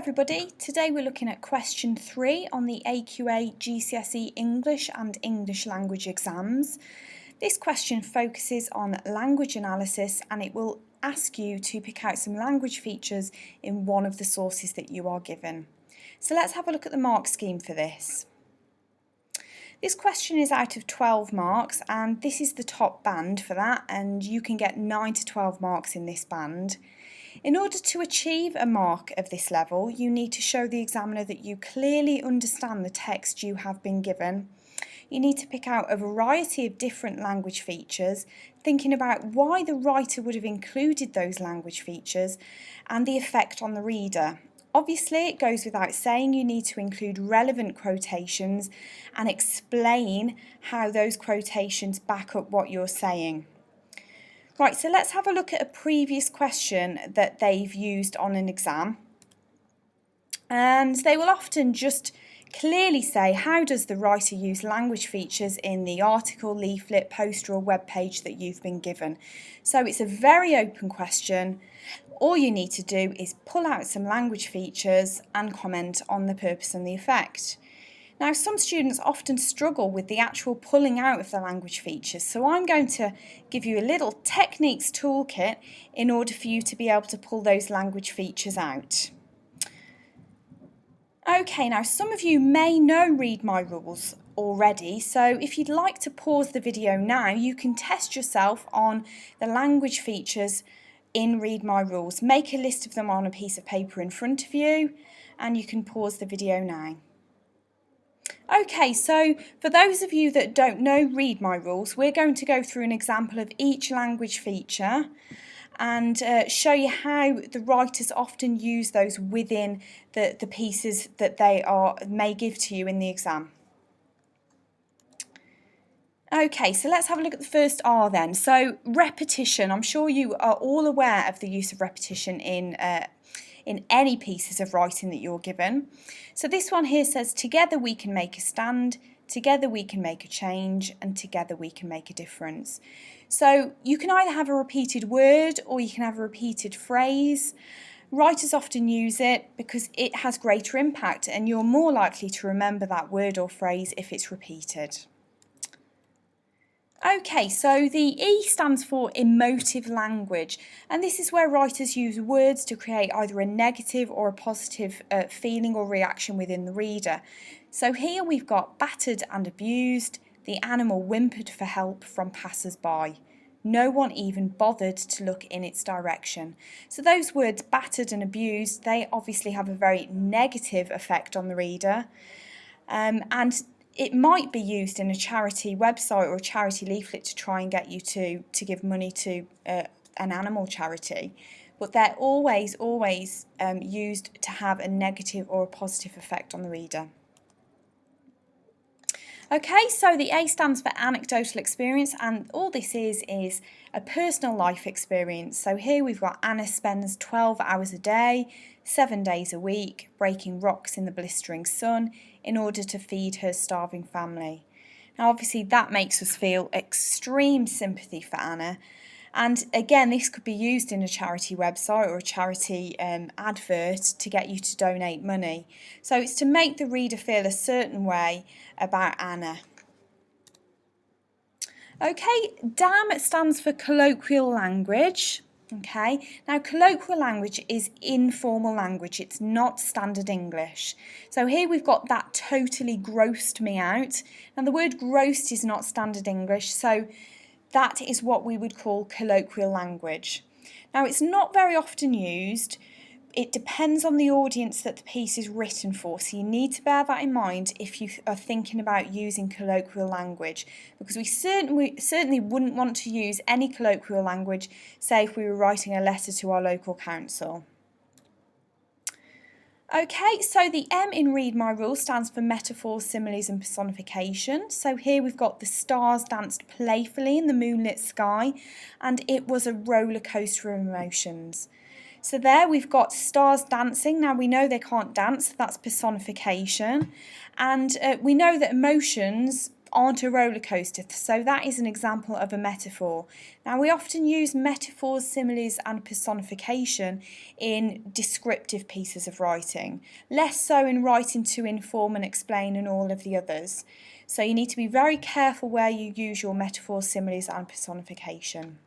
everybody, today we're looking at question 3 on the AQA GCSE English and English language exams. This question focuses on language analysis and it will ask you to pick out some language features in one of the sources that you are given. So let's have a look at the mark scheme for this. This question is out of 12 marks and this is the top band for that, and you can get 9 to 12 marks in this band. In order to achieve a mark of this level, you need to show the examiner that you clearly understand the text you have been given. You need to pick out a variety of different language features, thinking about why the writer would have included those language features and the effect on the reader. Obviously, it goes without saying you need to include relevant quotations and explain how those quotations back up what you're saying. Right, so let's have a look at a previous question that they've used on an exam. And they will often just clearly say, how does the writer use language features in the article, leaflet, poster or web page that you've been given? So it's a very open question. All you need to do is pull out some language features and comment on the purpose and the effect. Now, some students often struggle with the actual pulling out of the language features, so I'm going to give you a little techniques toolkit in order for you to be able to pull those language features out. Okay, now some of you may know Read My Rules already, so if you'd like to pause the video now, you can test yourself on the language features in Read My Rules. Make a list of them on a piece of paper in front of you, and you can pause the video now. Okay, so for those of you that don't know Read My Rules, we're going to go through an example of each language feature and show you how the writers often use those within the pieces that they may give to you in the exam. Okay, so let's have a look at the first R then. So repetition, I'm sure you are all aware of the use of repetition in any pieces of writing that you're given. So this one here says, together we can make a stand, together we can make a change, and together we can make a difference. So you can either have a repeated word or you can have a repeated phrase. Writers often use it because it has greater impact and you're more likely to remember that word or phrase if it's repeated. Okay, so the E stands for emotive language, and this is where writers use words to create either a negative or a positive feeling or reaction within the reader. So here we've got battered and abused, the animal whimpered for help from passers-by. No one even bothered to look in its direction. So those words battered and abused, they obviously have a very negative effect on the reader. And it might be used in a charity website or a charity leaflet to try and get you to give money to an animal charity, but they're always used to have a negative or a positive effect on the reader. Okay, so the A stands for anecdotal experience, and all this is a personal life experience. So here we've got Anna spends 12 hours a day, 7 days a week, breaking rocks in the blistering sun in order to feed her starving family. Now obviously that makes us feel extreme sympathy for Anna, and again this could be used in a charity website or a charity advert to get you to donate money. So it's to make the reader feel a certain way about Anna. Okay, DAM stands for colloquial language. Okay, now colloquial language is informal language, it's not standard English. So here we've got that totally grossed me out. Now the word grossed is not standard English, so that is what we would call colloquial language. Now it's not very often used. It depends on the audience that the piece is written for, so you need to bear that in mind if you are thinking about using colloquial language, because we certainly wouldn't want to use any colloquial language, say if we were writing a letter to our local council. Okay, so the M in Read My Rules stands for metaphors, similes and personification. So here we've got the stars danced playfully in the moonlit sky and it was a roller coaster of emotions. So there we've got stars dancing. Now we know they can't dance, so that's personification. And we know that emotions aren't a roller coaster. So that is an example of a metaphor. Now we often use metaphors, similes and personification in descriptive pieces of writing, less so in writing to inform and explain and all of the others. So you need to be very careful where you use your metaphors, similes and personification.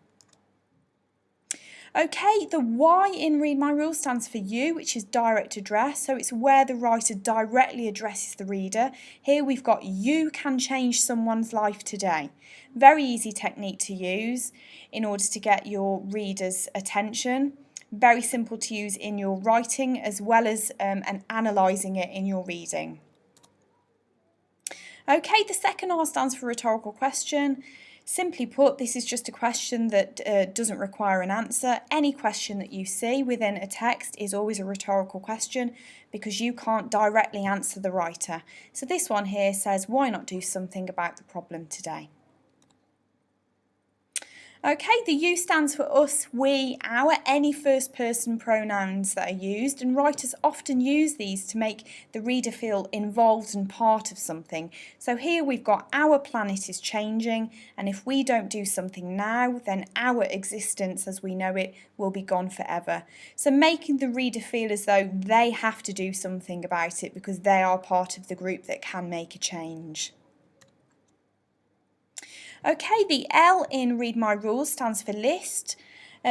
Okay, the Y in Read My Rules stands for you, which is direct address, so it's where the writer directly addresses the reader. Here we've got you can change someone's life today. Very easy technique to use in order to get your reader's attention. Very simple to use in your writing as well as and analysing it in your reading. Okay, the second R stands for rhetorical question. Simply put, this is just a question that doesn't require an answer. Any question that you see within a text is always a rhetorical question because you can't directly answer the writer. So this one here says, why not do something about the problem today? Okay, the you stands for us, we, our, any first person pronouns that are used, and writers often use these to make the reader feel involved and part of something. So here we've got our planet is changing, and if we don't do something now, then our existence as we know it will be gone forever. So making the reader feel as though they have to do something about it because they are part of the group that can make a change. Okay, the L in Read My Rules stands for list.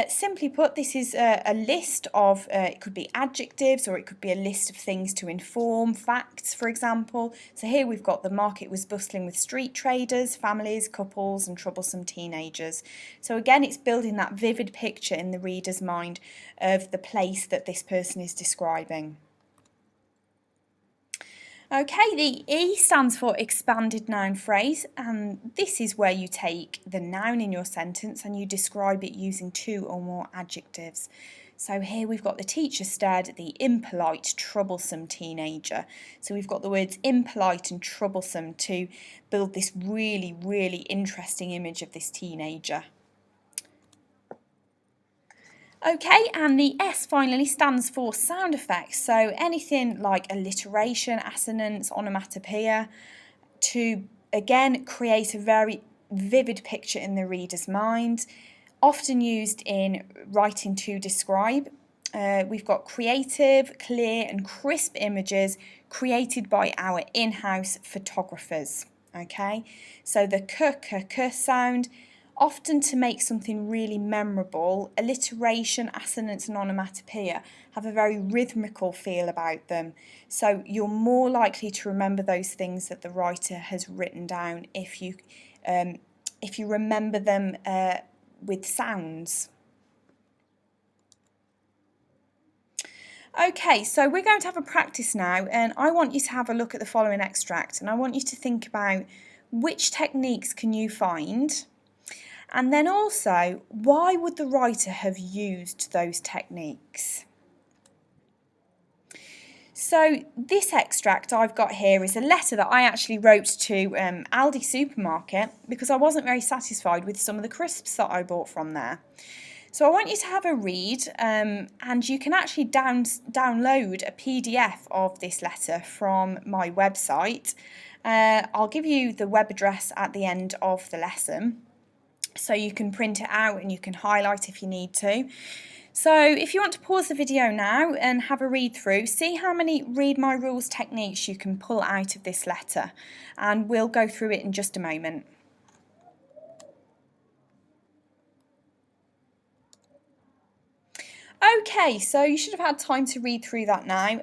Simply put, this is a list of, it could be adjectives or it could be a list of things to inform, facts for example. So here we've got the market was bustling with street traders, families, couples and troublesome teenagers. So again, it's building that vivid picture in the reader's mind of the place that this person is describing. Okay, the E stands for expanded noun phrase, and this is where you take the noun in your sentence and you describe it using two or more adjectives. So here we've got the teacher stared at the impolite, troublesome teenager. So we've got the words impolite and troublesome to build this really, really interesting image of this teenager. Okay, and the S finally stands for sound effects, so anything like alliteration, assonance, onomatopoeia, to again create a very vivid picture in the reader's mind, often used in writing to describe. We've got creative, clear and crisp images created by our in-house photographers. Okay, so the k sound, often to make something really memorable. Alliteration, assonance and onomatopoeia have a very rhythmical feel about them. So you're more likely to remember those things that the writer has written down if you remember them with sounds. Okay, so we're going to have a practice now, and I want you to have a look at the following extract, and I want you to think about which techniques can you find. And then also, why would the writer have used those techniques? So this extract I've got here is a letter that I actually wrote to Aldi supermarket because I wasn't very satisfied with some of the crisps that I bought from there. So I want you to have a read, and you can actually download a PDF of this letter from my website. I'll give you the web address at the end of the lesson, so you can print it out and you can highlight if you need to. So if you want to pause the video now and have a read through, see how many Read My Rules techniques you can pull out of this letter, and we'll go through it in just a moment. Okay, so you should have had time to read through that now.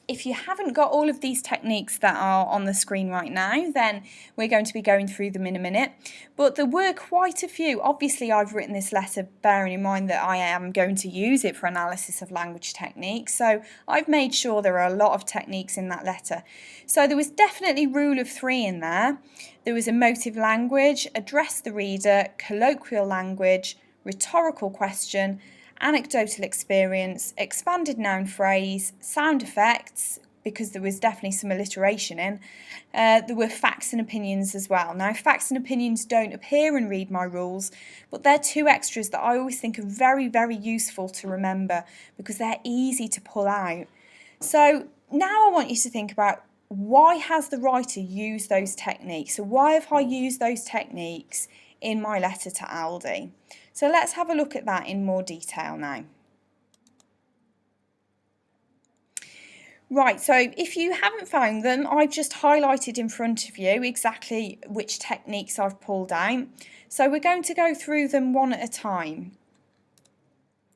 If you haven't got all of these techniques that are on the screen right now, then we're going to be going through them in a minute. But there were quite a few. Obviously, I've written this letter bearing in mind that I am going to use it for analysis of language techniques. So I've made sure there are a lot of techniques in that letter. So there was definitely rule of three in there. There was emotive language, address the reader, colloquial language, rhetorical question, anecdotal experience, expanded noun phrase, sound effects, because there was definitely some alliteration in. There were facts and opinions as well. Now, facts and opinions don't appear in Read My Rules, but they're two extras that I always think are very, very useful to remember because they're easy to pull out. So now I want you to think about why has the writer used those techniques? So why have I used those techniques in my letter to Aldi? So let's have a look at that in more detail now. Right, so if you haven't found them, I've just highlighted in front of you exactly which techniques I've pulled out. So we're going to go through them one at a time.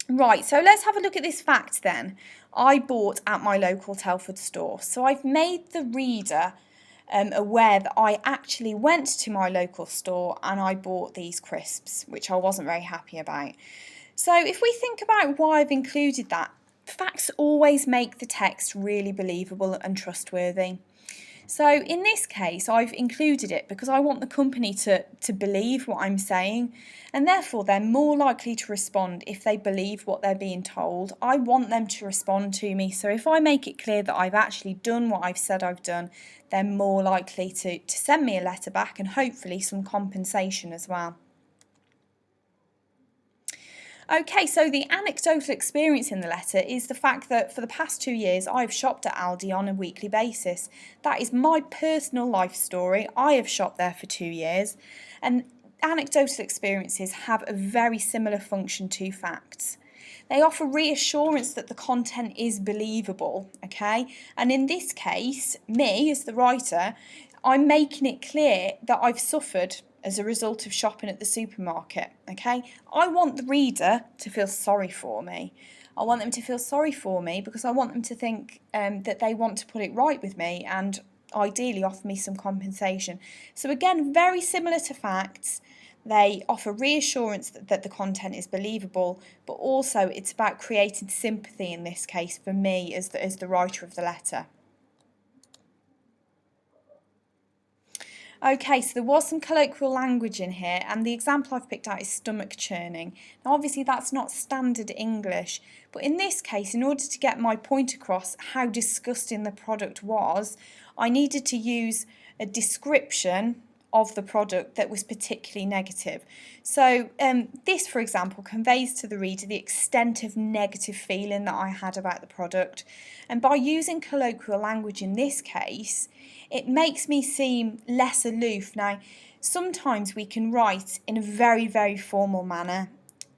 Right, so let's have a look at this fact then. I bought at my local Telford store. So I've made the reader aware that I actually went to my local store and I bought these crisps, which I wasn't very happy about. So if we think about why I've included that, facts always make the text really believable and trustworthy. So in this case, I've included it because I want the company to believe what I'm saying, and therefore they're more likely to respond if they believe what they're being told. I want them to respond to me, so if I make it clear that I've actually done what I've said I've done, they're more likely to send me a letter back and hopefully some compensation as well. Okay, so the anecdotal experience in the letter is the fact that for the past 2 years I've shopped at Aldi on a weekly basis. That is my personal life story. I have shopped there for 2 years, and anecdotal experiences have a very similar function to facts. They offer reassurance that the content is believable, okay? And in this case, me as the writer, I'm making it clear that I've suffered as a result of shopping at the supermarket, okay? I want the reader to feel sorry for me. I want them to feel sorry for me because I want them to think that they want to put it right with me and ideally offer me some compensation. So again, very similar to facts. They offer reassurance that the content is believable, but also it's about creating sympathy in this case for me as the writer of the letter. Okay, so there was some colloquial language in here, and the example I've picked out is stomach-churning. Now obviously that's not standard English, but in this case, in order to get my point across how disgusting the product was, I needed to use a description of the product that was particularly negative. So this, for example, conveys to the reader the extent of negative feeling that I had about the product. And by using colloquial language in this case, it makes me seem less aloof. Now, sometimes we can write in a very, very formal manner,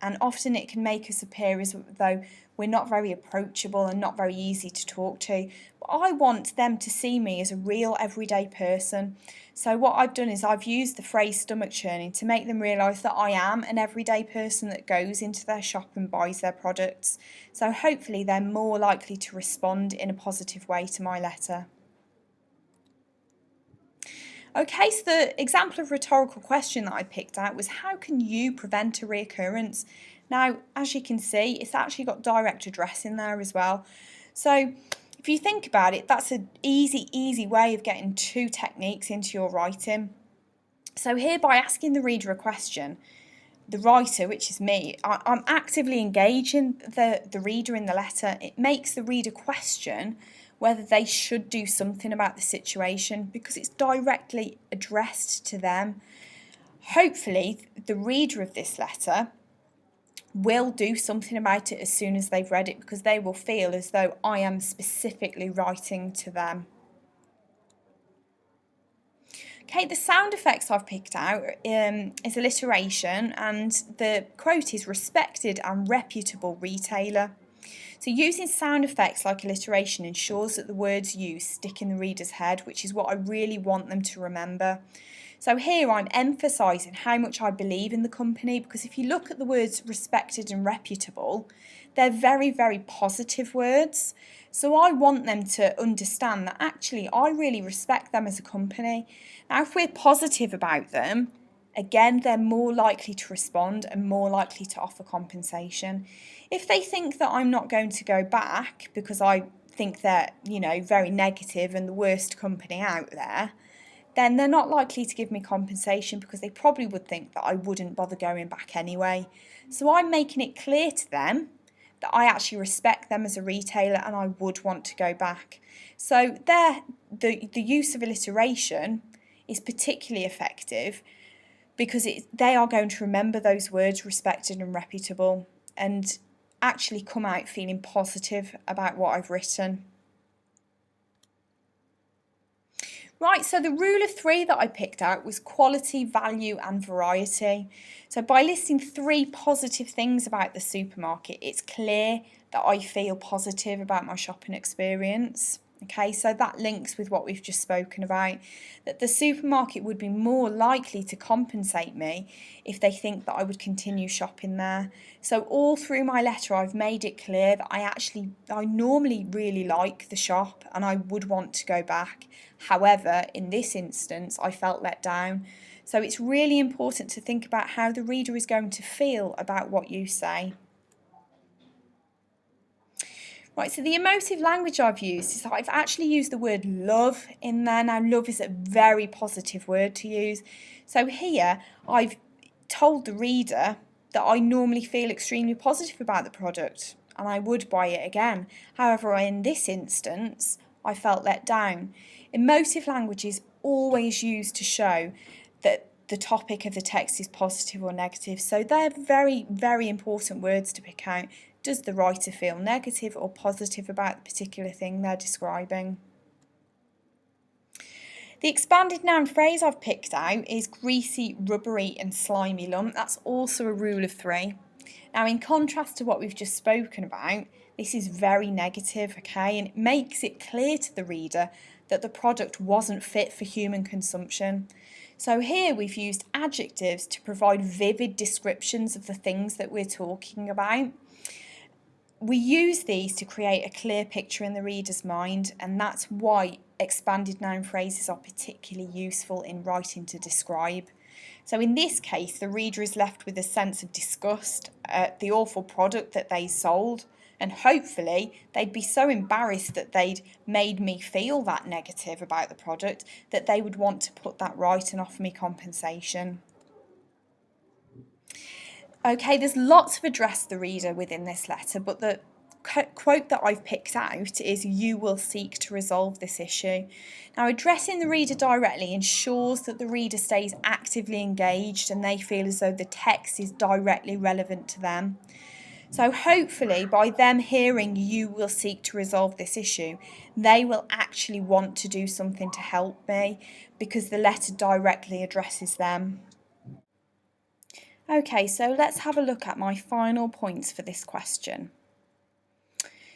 and often it can make us appear as though we're not very approachable and not very easy to talk to. But I want them to see me as a real everyday person. So what I've done is I've used the phrase stomach churning to make them realise that I am an everyday person that goes into their shop and buys their products. So hopefully they're more likely to respond in a positive way to my letter. Okay, so the example of rhetorical question that I picked out was, how can you prevent a reoccurrence? Now, as you can see, it's actually got direct address in there as well. So if you think about it, that's an easy way of getting 2 techniques into your writing. So here, by asking the reader a question, the writer, which is me, I'm actively engaging the reader in the letter. It makes the reader question whether they should do something about the situation because it's directly addressed to them. Hopefully, the reader of this letter will do something about it as soon as they've read it because they will feel as though I am specifically writing to them. Okay, the sound effects I've picked out is alliteration, and the quote is respected and reputable retailer. So using sound effects like alliteration ensures that the words used stick in the reader's head, which is what I really want them to remember. So here I'm emphasising how much I believe in the company, because if you look at the words respected and reputable, they're very, very positive words. So I want them to understand that actually I really respect them as a company. Now, if we're positive about them, again, they're more likely to respond and more likely to offer compensation. If they think that I'm not going to go back because I think they're, very negative and the worst company out there, then they're not likely to give me compensation because they probably would think that I wouldn't bother going back anyway. So I'm making it clear to them that I actually respect them as a retailer and I would want to go back. So the use of alliteration is particularly effective because they are going to remember those words, respected and reputable, and actually come out feeling positive about what I've written. Right, so the rule of three that I picked out was quality, value and variety. So by listing 3 positive things about the supermarket, it's clear that I feel positive about my shopping experience. Okay, so that links with what we've just spoken about, that the supermarket would be more likely to compensate me if they think that I would continue shopping there. So all through my letter I've made it clear that I normally really like the shop and I would want to go back. However, in this instance I felt let down. So it's really important to think about how the reader is going to feel about what you say. Right, so the emotive language I've used is that I've actually used the word love in there. Now, love is a very positive word to use. So here, I've told the reader that I normally feel extremely positive about the product and I would buy it again. However, in this instance, I felt let down. Emotive language is always used to show that the topic of the text is positive or negative. So they're very, very important words to pick out. Does the writer feel negative or positive about the particular thing they're describing? The expanded noun phrase I've picked out is greasy, rubbery and slimy lump. That's also a rule of 3. Now, in contrast to what we've just spoken about, this is very negative, okay, and it makes it clear to the reader that the product wasn't fit for human consumption. So here we've used adjectives to provide vivid descriptions of the things that we're talking about. We use these to create a clear picture in the reader's mind, and that's why expanded noun phrases are particularly useful in writing to describe. So in this case, the reader is left with a sense of disgust at the awful product that they sold, and hopefully they'd be so embarrassed that they'd made me feel that negative about the product that they would want to put that right and offer me compensation. Okay, there's lots of address the reader within this letter, but the quote that I've picked out is "You will seek to resolve this issue." Now, addressing the reader directly ensures that the reader stays actively engaged and they feel as though the text is directly relevant to them. So hopefully by them hearing "you will seek to resolve this issue," they will actually want to do something to help me because the letter directly addresses them. Okay, so let's have a look at my final points for this question.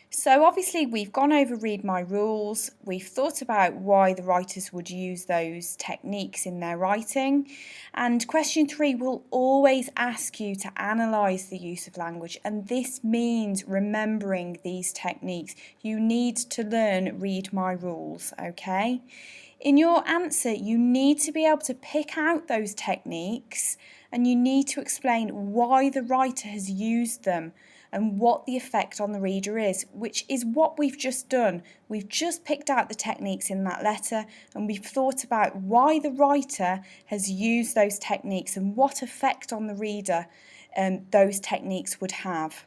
So obviously we've gone over read my rules, we've thought about why the writers would use those techniques in their writing, and question 3 will always ask you to analyse the use of language, and this means remembering these techniques. You need to learn read my rules, okay? In your answer, you need to be able to pick out those techniques and you need to explain why the writer has used them and what the effect on the reader is, which is what we've just done. We've just picked out the techniques in that letter and we've thought about why the writer has used those techniques and what effect on the reader those techniques would have.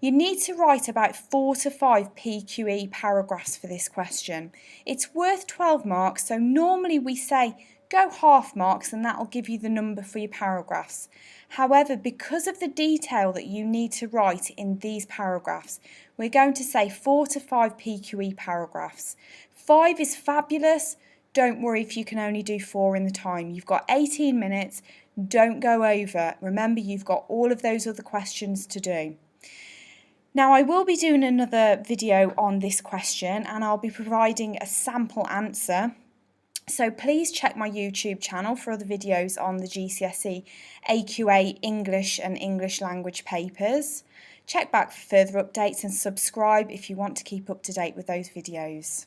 You need to write about 4 to 5 PQE paragraphs for this question. It's worth 12 marks, so normally we say go half marks and that'll give you the number for your paragraphs. However, because of the detail that you need to write in these paragraphs, we're going to say 4 to 5 PQE paragraphs. 5 is fabulous. Don't worry if you can only do 4 in the time. You've got 18 minutes. Don't go over. Remember, you've got all of those other questions to do. Now, I will be doing another video on this question and I'll be providing a sample answer. So please check my YouTube channel for other videos on the GCSE AQA English and English language papers. Check back for further updates and subscribe if you want to keep up to date with those videos.